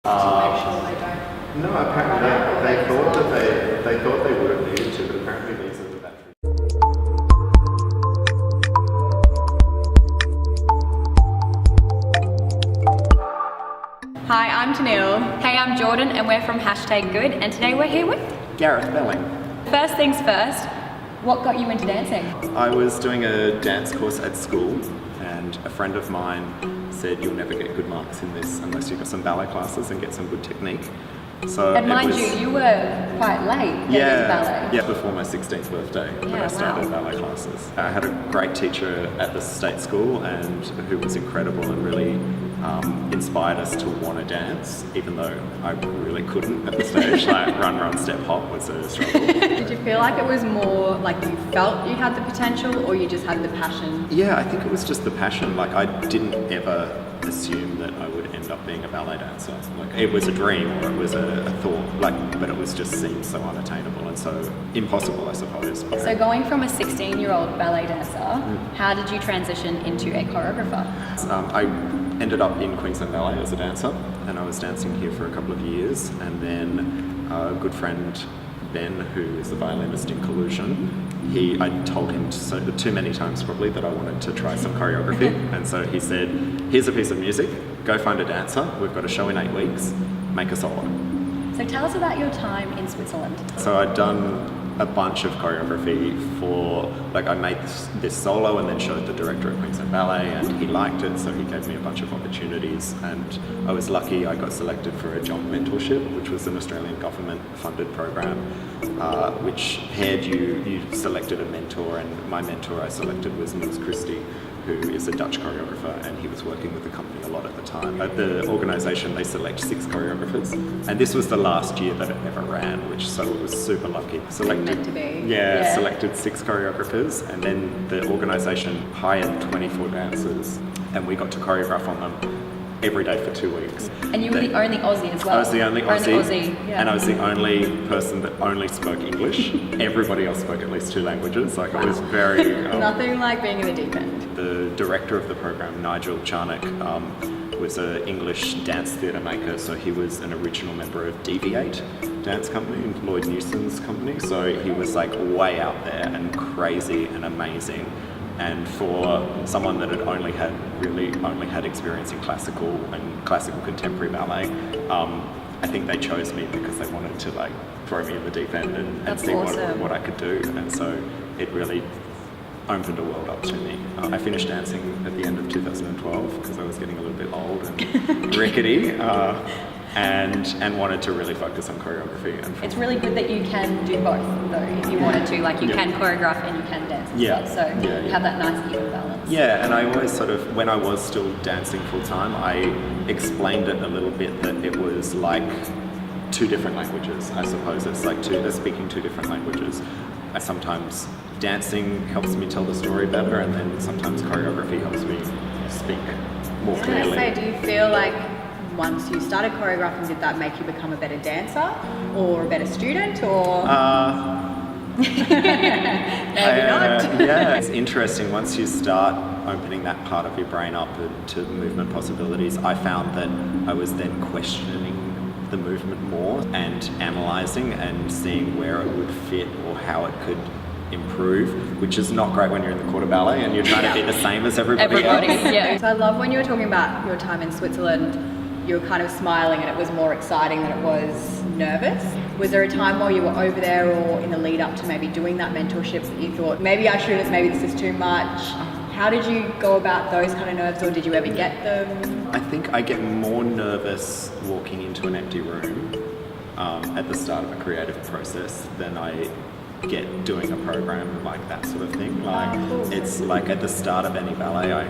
to make sure they don't? No, apparently they thought they would have needed to, but apparently these are the batteries. Hi, I'm Tanil. Hey, I'm Jordan, and we're from #Good, and today we're here with Gareth Belling. First things first, what got you into dancing? I was doing a dance course at school, and a friend of mine said you'll never get good marks in this unless you got some ballet classes and get some good technique. So And mind you were quite late getting into ballet. Yeah, before my 16th birthday when I started ballet classes. I had a great teacher at the state school and who was incredible and really inspired us to want to dance, even though I really couldn't at the stage. Like run, step, hop was a struggle. Did you feel like it was more like you felt you had the potential, or you just had the passion? Yeah, I think it was just the passion. Like I didn't ever assume that I would end up being a ballet dancer. Like it was a dream or it was a thought, but it was just seemed so unattainable and so impossible, I suppose. So going from a 16-year-old ballet dancer, how did you transition into a choreographer? I ended up in Queensland Ballet as a dancer, and I was dancing here for a couple of years, and then a good friend Ben, who is the violinist in Collusion, I told him too many times probably that I wanted to try some choreography, and so he said, here's a piece of music, go find a dancer, we've got a show in 8 weeks, make a solo. So tell us about your time in Switzerland. So I'd done a bunch of choreography I made this solo and then showed the director at Queensland Ballet, and he liked it, so he gave me a bunch of opportunities, and I was lucky I got selected for a job mentorship, which was an Australian government funded program, which paired you selected a mentor, and my mentor I selected was Niels Christie, who is a Dutch choreographer, and he was working with the company a lot at the time. At the organisation, they select 6 choreographers, and this was the last year that it ever ran, so it was super lucky. Meant to be. Yeah, selected 6 choreographers, and then the organisation hired 24 dancers, and we got to choreograph on them every day for 2 weeks. And you were the only Aussie as well? I was the only Aussie, and I was the only person that only spoke English. Everybody else spoke at least 2 languages. Like, it was very... Nothing like being in the deep end. The director of the program, Nigel Charnock, was an English dance theatre maker, so he was an original member of Deviate dance company, Lloyd Newson's company, so he was like way out there and crazy and amazing. And for someone that had only had experience in classical and classical contemporary ballet, I think they chose me because they wanted to like throw me in the deep end and see awesome. what I could do. And so it really opened a world up to me. I finished dancing at the end of 2012 because I was getting a little bit old and rickety. And wanted to really focus on choreography. And it's really good that you can do both, though, if you wanted to. Like, you can choreograph and you can dance as well. So you have that nice even balance. Yeah, and I always when I was still dancing full time, I explained it a little bit that it was like 2 different languages, I suppose. It's like they're speaking 2 different languages. Sometimes dancing helps me tell the story better, and then sometimes choreography helps me speak more clearly. So do you feel like once you started choreographing, did that make you become a better dancer or a better student, or? Maybe not. Yeah, it's interesting. Once you start opening that part of your brain up to movement possibilities, I found that I was then questioning the movement more and analysing and seeing where it would fit or how it could improve, which is not great when you're in the quarter ballet and you're trying to be the same as everybody else. Yeah. So I love when you were talking about your time in Switzerland, you were kind of smiling and it was more exciting than it was nervous. Was there a time while you were over there or in the lead up to maybe doing that mentorship that you thought, maybe I shouldn't, maybe this is too much? How did you go about those kind of nerves, or did you ever get them? I think I get more nervous walking into an empty room at the start of a creative process than I get doing a program like that sort of thing. Like, it's like at the start of any ballet,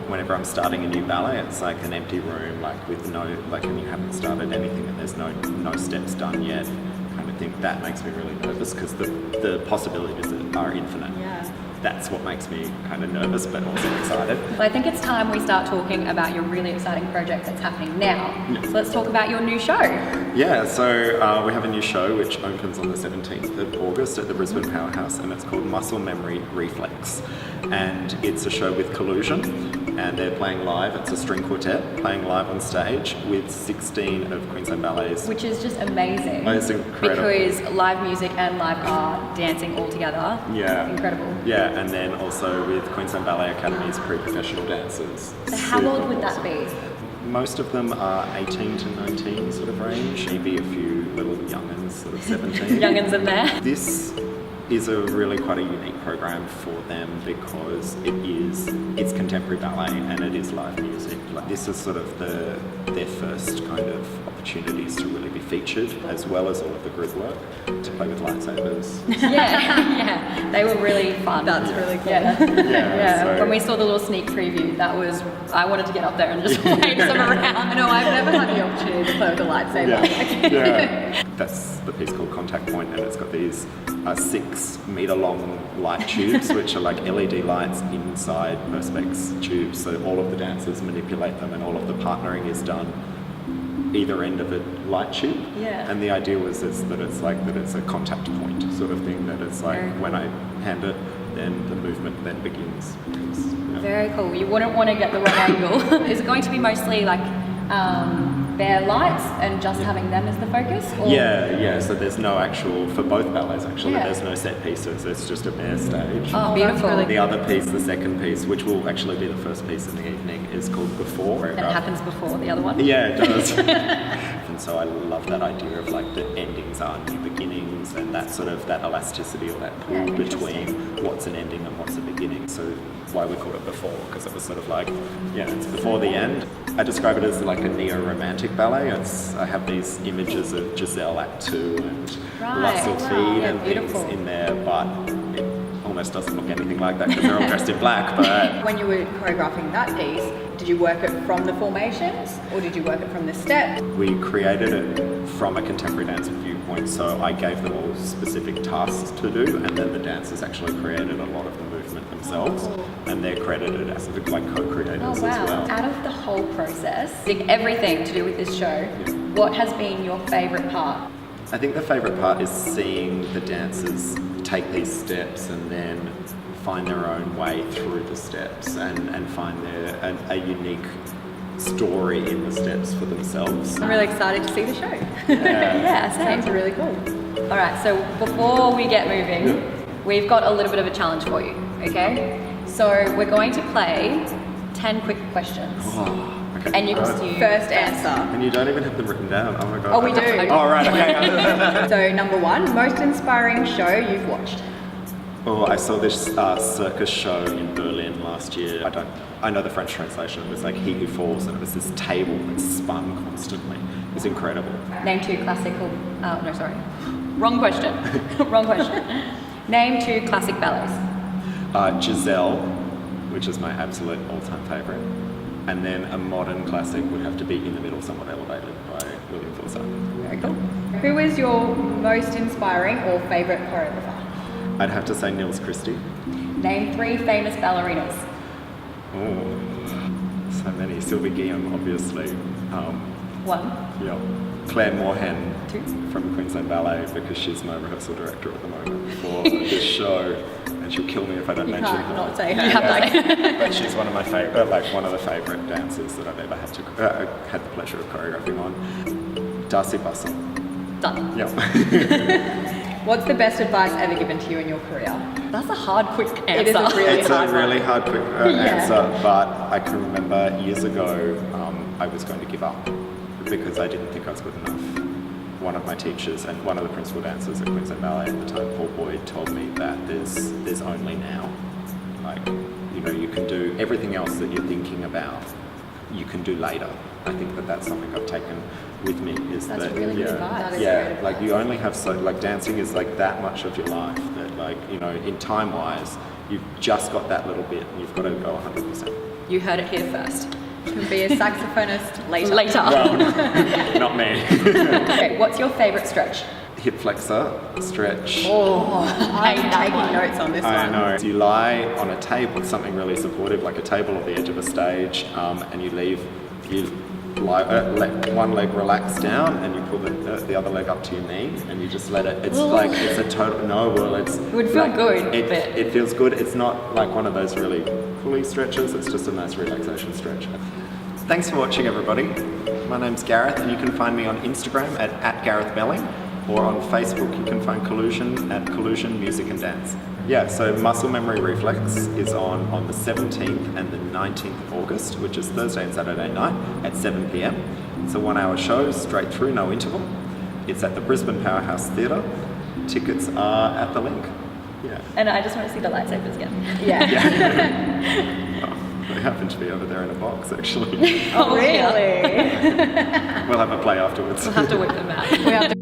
whenever I'm starting a new ballet, it's like an empty room, like with and you haven't started anything and there's no steps done yet, kind of thing. That makes me really nervous because the possibilities are infinite. Yeah. That's what makes me kind of nervous, but also excited. Well, I think it's time we start talking about your really exciting project that's happening now. Yeah. So let's talk about your new show. Yeah, so we have a new show which opens on the 17th of August at the Brisbane Powerhouse, and it's called Muscle Memory Reflex. And it's a show with Collusion, and they're playing live. It's a string quartet playing live on stage with 16 of Queensland Ballet's. Which is just amazing. Oh, it's incredible. Because live music and live art dancing all together. Yeah. Incredible. Yeah, and then also with Queensland Ballet Academy's pre-professional dancers. So how old would that be? Most of them are 18 to 19 sort of range, maybe a few little young'uns, sort of 17. Young'uns in there. This is a really quite a unique program for them because it's contemporary ballet and it is live music. Like, this is sort of their first kind of opportunities to really be featured, as well as all of the group work, to play with lightsabers. Yeah, they were really fun. That's really cool. Yeah. So- When we saw the little sneak preview, I wanted to get up there and just wave them around. No, I've never had the opportunity to play with a lightsaber. Yeah. That's the piece called Contact Point, and it's got these 6-meter long light tubes, which are like LED lights inside Perspex tubes. So all of the dancers manipulate them, and all of the partnering is done either end of a light tube. Yeah. And the idea was that it's a contact point sort of thing. That it's like when I hand it, then the movement then begins. Very cool. You wouldn't want to get the wrong angle. Is it going to be mostly like bare lights and just having them as the focus? Or? Yeah. So there's no actual, for both ballets actually, Yeah. there's no set pieces. It's just a bare stage. Oh, beautiful. really The other piece, the second piece, which will actually be the first piece in the evening, is called Before. And it happens before the other one? Yeah, it does. And so I love that idea of like the endings are new beginnings, and that sort of that elasticity or that pull between what's an ending and what's a beginning. So why we called it Before, because it was sort of like, it's before the end. I describe it as like a neo-romantic ballet. I have these images of Giselle Act 2 and Lust of Feed and things in there, but it almost doesn't look anything like that because they're all dressed in black. But When you were choreographing that piece, did you work it from the formations or did you work it from the steps? we created it from a contemporary dance viewpoint, so I gave them all specific tasks to do, and then the dancers actually created a lot of the movement themselves, and they're credited as like co-creators Oh as wow. well. Out of the whole process, like everything to do with this show, what has been your favourite part? I think the favourite part is seeing the dancers take these steps and then find their own way through the steps and find a unique story in the steps for themselves. I'm really excited to see the show. Yeah, same. Sounds really cool. All right, so before we get moving, we've got a little bit of a challenge for you, okay? So we're going to play 10 quick questions. Okay. And you must use First answer. And you don't even have them written down. Oh my god. Oh, we do. Oh right, okay. So number 1, most inspiring show you've watched. Oh, I saw this circus show in Berlin last year. I know the French translation. It was like He Who Falls, and it was this table that spun constantly. It was incredible. Name 2 classical, no, sorry. Wrong question. Wrong question. Name 2 classic ballets. Giselle, which is my absolute all-time favourite. And then a modern classic would have to be In the Middle, Somewhat Elevated by William Forsythe. Very cool. Who is your most inspiring or favourite choreographer? I'd have to say Nils Christie. Name 3 famous ballerinas. Oh, so many. Sylvie Guillaume, obviously. 1. Yeah. Claire Moorhen 2. from Queensland Ballet, because she's my rehearsal director at the moment for this show, and she'll kill me if I don't mention can't her. not say her. You have But she's one of my favorite, like one of the favorite dancers that I've ever had the pleasure of choreographing on. Darcy Bussell. Done. Yeah. What's the best advice ever given to you in your career? That's a hard, quick answer. It is a really It's hard a really one. hard, quick answer, but I can remember years ago I was going to give up because I didn't think I was good enough. One of my teachers and one of the principal dancers at Queensland Ballet at the time, Paul Boyd, told me that there's only now. Like, you can do everything else that you're thinking about, you can do later. I think that's something I've taken with me. That's really good advice. That is great like you only have dancing is like that much of your life that in time wise, you've just got that little bit and you've got to go 100%. You heard it here first. You can be a saxophonist later. Later. Not me. Okay, what's your favourite stretch? Hip flexor, stretch. Oh, I'm taking notes on this I one. know. You lie on a table, something really supportive, like a table at the edge of a stage, and you let one leg relax down, and you pull the other leg up to your knee, and you just let it. It's like it's a total. No, well, it's. It would feel good, It but- feels good. It's not like one of those really fully stretches. It's just a nice relaxation stretch. Thanks for watching, everybody. My name's Gareth, and you can find me on Instagram at Gareth Belling, or on Facebook you can find Collusion at Collusion Music and Dance. Yeah, so Muscle Memory Reflex is on the 17th and the 19th of August, which is Thursday and Saturday night at 7 p.m. It's a 1 hour show, straight through, no interval. It's at the Brisbane Powerhouse Theatre. Tickets are at the link. Yeah. And I just want to see the lightsabers again. Yeah. They happen to be over there in a box, actually. Oh, really? We'll have a play afterwards. We'll have to whip them out. We have to